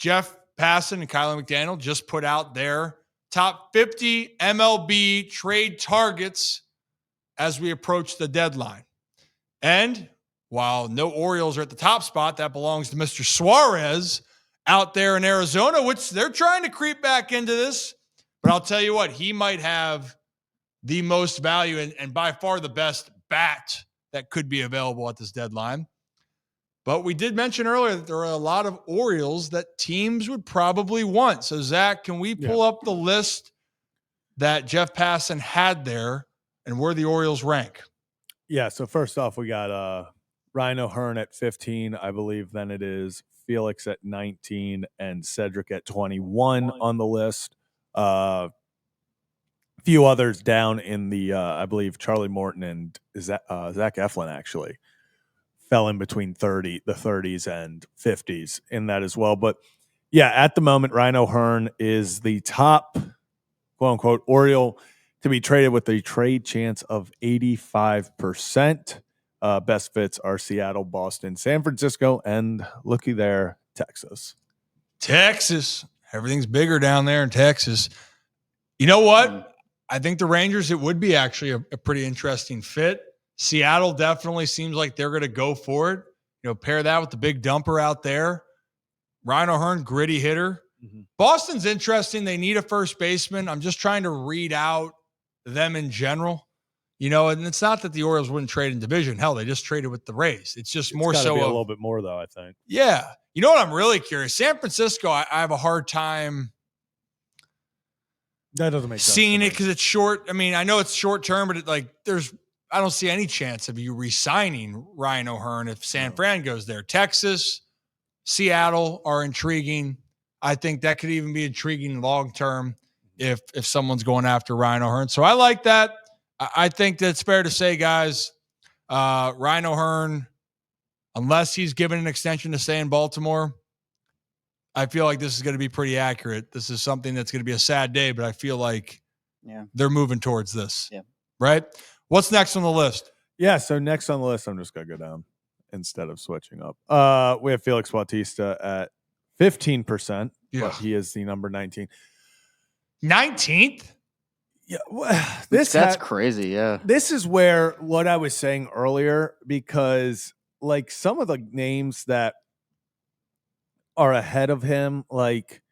Jeff Passan and Kylie McDaniel just put out their top 50 MLB trade targets as we approach the deadline. And while no Orioles are at the top spot, that belongs to Mr. Suarez out there in Arizona, which they're trying to creep back into this. But I'll tell you what, he might have the most value and by far the best bat that could be available at this deadline. But we did mention earlier that there are a lot of Orioles that teams would probably want. So, Zach, can we pull up the list that Jeff Passan had there and where the Orioles rank? Yeah, so first off, we got Ryan O'Hearn at 15, I believe. Then it is Felix at 19 and Cedric at 21 on the list. A few others down in the, I believe, Charlie Morton and Zach Eflin actually fell in between the 30s and 50s in that as well. But yeah, at the moment, Ryan O'Hearn is the top, quote unquote, Oriole to be traded with a trade chance of 85%. Best fits are Seattle, Boston, San Francisco, and looky there, Texas. Everything's bigger down there in Texas. You know what? I think the Rangers, it would be actually a pretty interesting fit. Seattle definitely seems like they're going to go for it. You know, pair that with the big dumper out there. Ryan O'Hearn, gritty hitter. Mm-hmm. Boston's interesting. They need a first baseman. I'm just trying to read out them in general. You know, and it's not that the Orioles wouldn't trade in division. Hell, they just traded with the Rays. It's just more so be a little bit more, though, I think. Yeah. You know what I'm really curious? San Francisco, I have a hard time that doesn't make sense seeing it because it's short. I mean, I know it's short term, but I don't see any chance of you re-signing Ryan O'Hearn if San Fran goes there. Texas, Seattle are intriguing. I think that could even be intriguing long term if someone's going after Ryan O'Hearn. So I like that. I think that it's fair to say, guys, Ryan O'Hearn, unless he's given an extension to stay in Baltimore, I feel like this is going to be pretty accurate. This is something that's going to be a sad day, but I feel like they're moving towards this. Yeah. Right? What's next on the list? Yeah, so next on the list, I'm just going to go down instead of switching up. We have Felix Bautista at 15%, but he is the number 19. 19th? Yeah, that's crazy. Yeah, this is where what I was saying earlier, because like some of the names that are ahead of him, like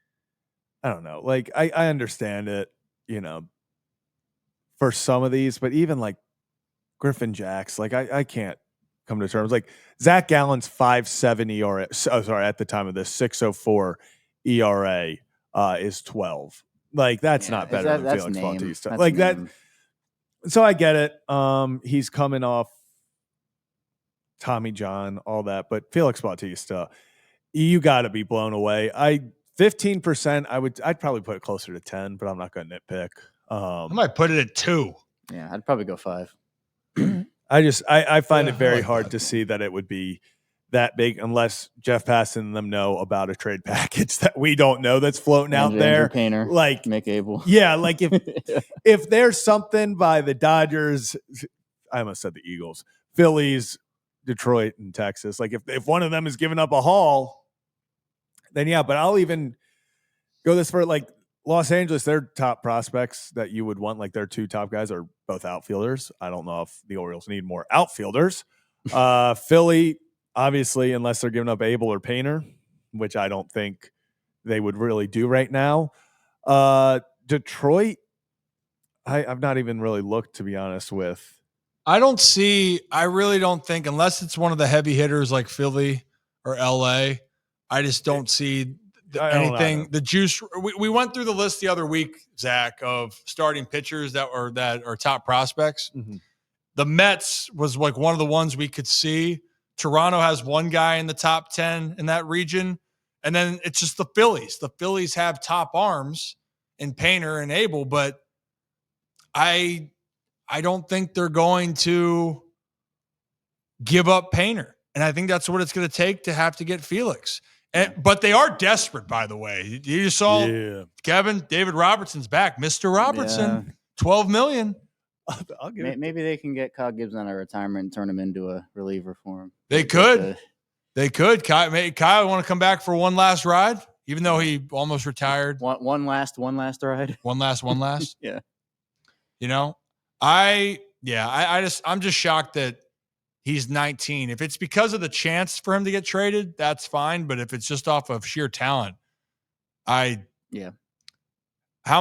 I don't know, like I understand it, you know, for some of these, but even like Griffin Jacks, like I can't come to terms. Like Zach Gallen's 5.7 ERA. At the time of this, 6.04 ERA is 12. Like that's not better than Felix Bautista. That's like that. So I get it. He's coming off Tommy John, all that, but Felix Bautista, you got to be blown away. 15%. I'd probably put it closer to 10, but I'm not going to nitpick. I might put it at 2. Yeah, I'd probably go 5. I find it very hard to see that it would be that big unless Jeff Passan and them know about a trade package that we don't know that's floating out there. Painter, like Mick Abel. Yeah, like if there's something by the Dodgers, I almost said the Eagles, Phillies, Detroit, and Texas. Like if one of them is giving up a haul, then yeah. But I'll even go this for like Los Angeles. Their top prospects that you would want, like their 2 top guys, are both outfielders. I don't know if the Orioles need more outfielders. Philly, obviously, unless they're giving up Abel or Painter, which I don't think they would really do right now. Detroit, I've not even really looked, to be honest with. I really don't think, unless it's one of the heavy hitters like Philly or LA, I just don't see anything. The juice. We went through the list the other week, Zach, of starting pitchers that are top prospects. Mm-hmm. The Mets was like one of the ones we could see. Toronto has one guy in the top 10 in that region. And then it's just the Phillies. The Phillies have top arms in Painter and Abel, but I don't think they're going to give up Painter. And I think that's what it's going to take to have to get Felix. But they are desperate, by the way. You saw Kevin, David Robertson's back. Mr. Robertson, $12 million. I'll give maybe they can get Kyle Gibbs on a retirement and turn him into a reliever for him. They could. Kyle, want to come back for one last ride? even though he almost retired. One last ride. One last. Yeah. You know, I'm just shocked that he's 19. If it's because of the chance for him to get traded, that's fine. But if it's just off of sheer talent, how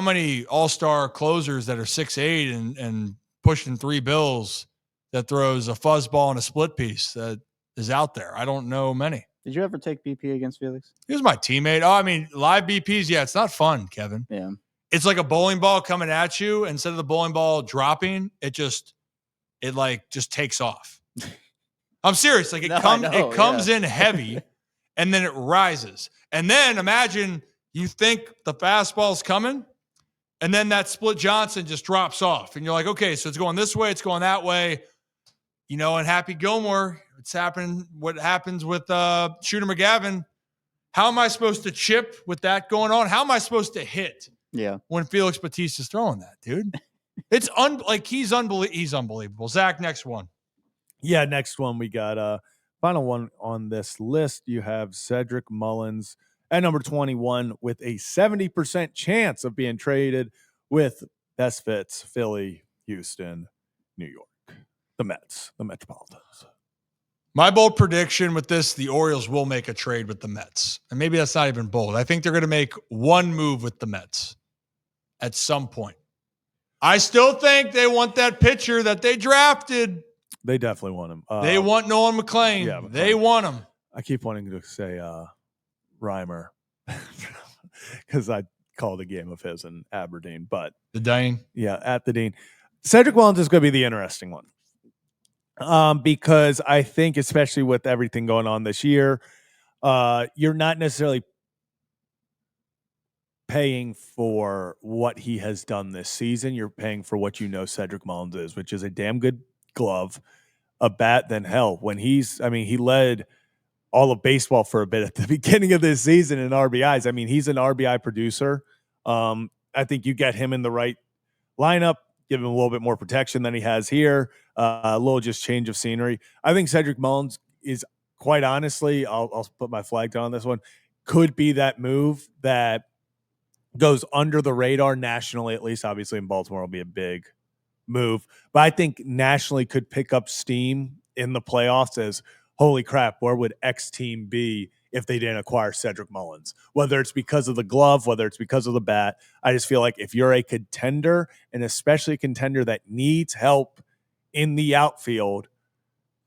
many all-star closers that are 6'8" and pushing 3 bills that throws a fuzzball and a split piece that is out there? I don't know many. Did you ever take BP against Felix? He was my teammate. Oh, I mean, live BPs, it's not fun, Kevin. Yeah. It's like a bowling ball coming at you. Instead of the bowling ball dropping, it just takes off. I'm serious. Like it comes in heavy and then it rises. And then imagine you think the fastball's coming and then that split Johnson just drops off. And you're like, okay, so it's going this way, it's going that way. You know, and Happy Gilmore, what happens with Shooter McGavin. How am I supposed to chip with that going on? How am I supposed to hit? Yeah. When Felix Bautista's throwing that, dude. It's he's unbelievable. Zach, next one. Yeah, next one. We got final one on this list. You have Cedric Mullins at number 21 with a 70% chance of being traded with best fits, Philly, Houston, New York. The Mets, the Metropolitans. My bold prediction with this, the Orioles will make a trade with the Mets. And maybe that's not even bold. I think they're going to make one move with the Mets at some point. I still think they want that pitcher that they drafted. They definitely want him. They want Nolan McLean. Yeah, they want him. I keep wanting to say Reimer because I called a game of his in Aberdeen. But the Dean. Yeah, at the Dean. Cedric Mullins is going to be the interesting one. Because I think, especially with everything going on this year, you're not necessarily paying for what he has done this season. You're paying for what you know Cedric Mullins is, which is a damn good glove, a bat, then hell. He led all of baseball for a bit at the beginning of this season in RBIs. I mean, he's an RBI producer. I think you get him in the right lineup, give him a little bit more protection than he has here. A little just change of scenery. I think Cedric Mullins is, quite honestly, I'll put my flag down on this one, could be that move that goes under the radar nationally, at least. Obviously in Baltimore will be a big move, but I think nationally could pick up steam in the playoffs as, holy crap, where would X team be if they didn't acquire Cedric Mullins? Whether it's because of the glove, whether it's because of the bat, I just feel like if you're a contender, and especially a contender that needs help in the outfield,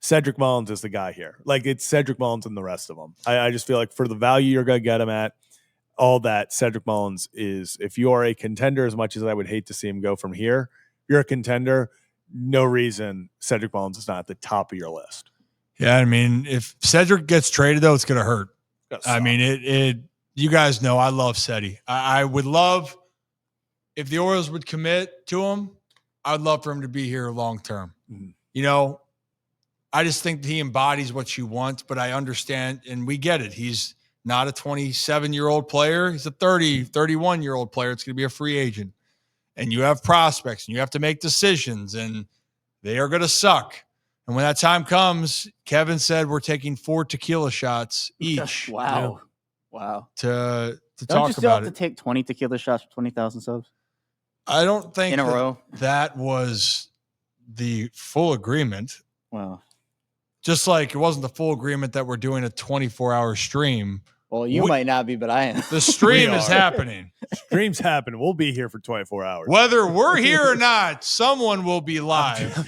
Cedric Mullins is the guy here. Like, it's Cedric Mullins and the rest of them. I just feel like for the value you're going to get him at, all that, Cedric Mullins is, if you are a contender, as much as I would hate to see him go from here, you're a contender, no reason Cedric Mullins is not at the top of your list. Yeah, I mean, if Cedric gets traded, though, it's going to hurt. I mean, it. You guys know I love Ceddy. I would love, if the Orioles would commit to him, I'd love for him to be here long term. Mm-hmm. You know, I just think that he embodies what you want, but I understand, and we get it. He's not a 27-year-old player. He's a 31-year-old player. It's going to be a free agent. And you have prospects, and you have to make decisions, and they are going to suck. And when that time comes, Kevin said we're taking 4 tequila shots each. Wow. Wow. To Don't talk you still about have to take 20 tequila shots for 20,000 subs? I don't think in a row. That was the full agreement. Wow. Just like it wasn't the full agreement that we're doing a 24-hour stream. Well, you might not be, but I am. The stream is happening. Stream's happening. We'll be here for 24 hours. Whether we're here or not, someone will be live.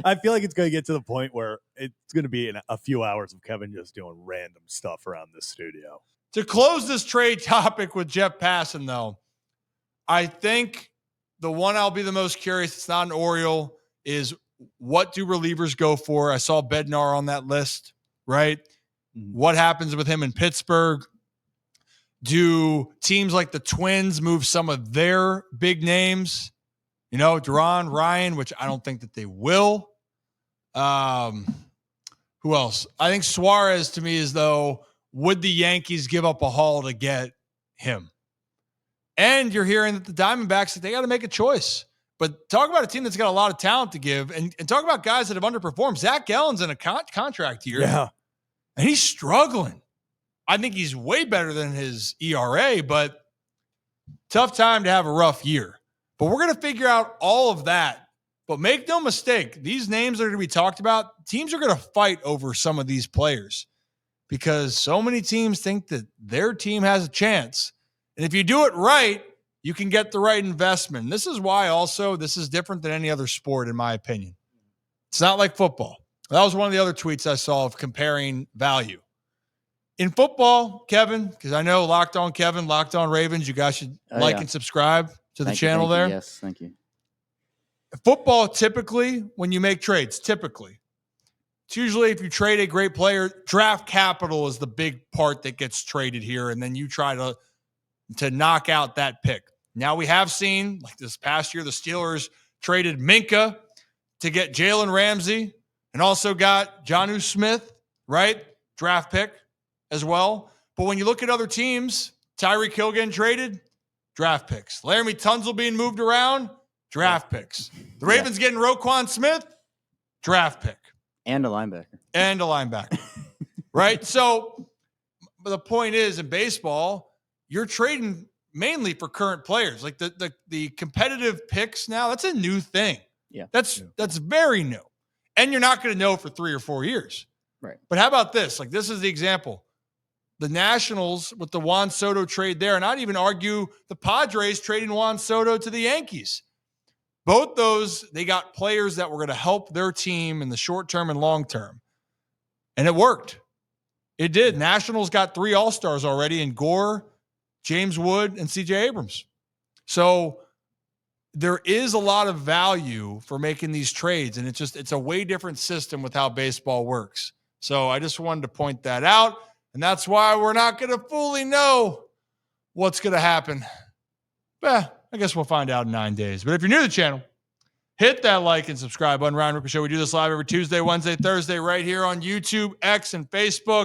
I feel like it's going to get to the point where it's going to be a few hours of Kevin just doing random stuff around this studio. To close this trade topic with Jeff Passan, though, I think the one I'll be the most curious, it's not an Oriole, is what do relievers go for? I saw Bednar on that list, right? What happens with him in Pittsburgh? Do teams like the Twins move some of their big names? You know, Duran, Ryan, which I don't think that they will. Who else? I think Suarez, to me, is though, would the Yankees give up a haul to get him? And you're hearing that the Diamondbacks, they got to make a choice. But talk about a team that's got a lot of talent to give, and talk about guys that have underperformed. Zach Gallen's in a contract year. Yeah. And he's struggling. I think he's way better than his ERA, but tough time to have a rough year. But we're going to figure out all of that. But make no mistake, these names that are going to be talked about, teams are going to fight over some of these players because so many teams think that their team has a chance. And if you do it right, you can get the right investment. And this is why also this is different than any other sport, in my opinion. It's not like football. That was one of the other tweets I saw of comparing value. In football, Kevin, because I know Locked On Kevin, Locked On Ravens, you guys should and subscribe to the channel there. Yes, thank you. Football, typically, when you make trades, it's usually if you trade a great player, draft capital is the big part that gets traded here, and then you try to knock out that pick. Now we have seen, like this past year, the Steelers traded Minka to get Jalen Ramsey and also got Jonnu Smith, right? Draft pick as well. But when you look at other teams, Tyreek Hill getting traded, draft picks. Laramie Tunsil being moved around, draft picks. The Ravens getting Roquan Smith, draft pick. And a linebacker. Right? So but the point is, in baseball, you're trading mainly for current players. Like the competitive picks now, that's a new thing. Yeah. That's very new. And you're not going to know for 3 or 4 years. Right. But how about this? Like, this is the example. The Nationals with the Juan Soto trade there, and I'd even argue the Padres trading Juan Soto to the Yankees. Both those, they got players that were going to help their team in the short term and long term. And it worked. It did. Nationals got 3 All-Stars already in Gore, James Wood, and C.J. Abrams. So there is a lot of value for making these trades, and it's a way different system with how baseball works. So I just wanted to point that out, and that's why we're not going to fully know what's going to happen. But I guess we'll find out in 9 days. But if you're new to the channel, hit that like and subscribe button. Ryan Ripken Show. We do this live every Tuesday, Wednesday, Thursday right here on YouTube, X, and Facebook.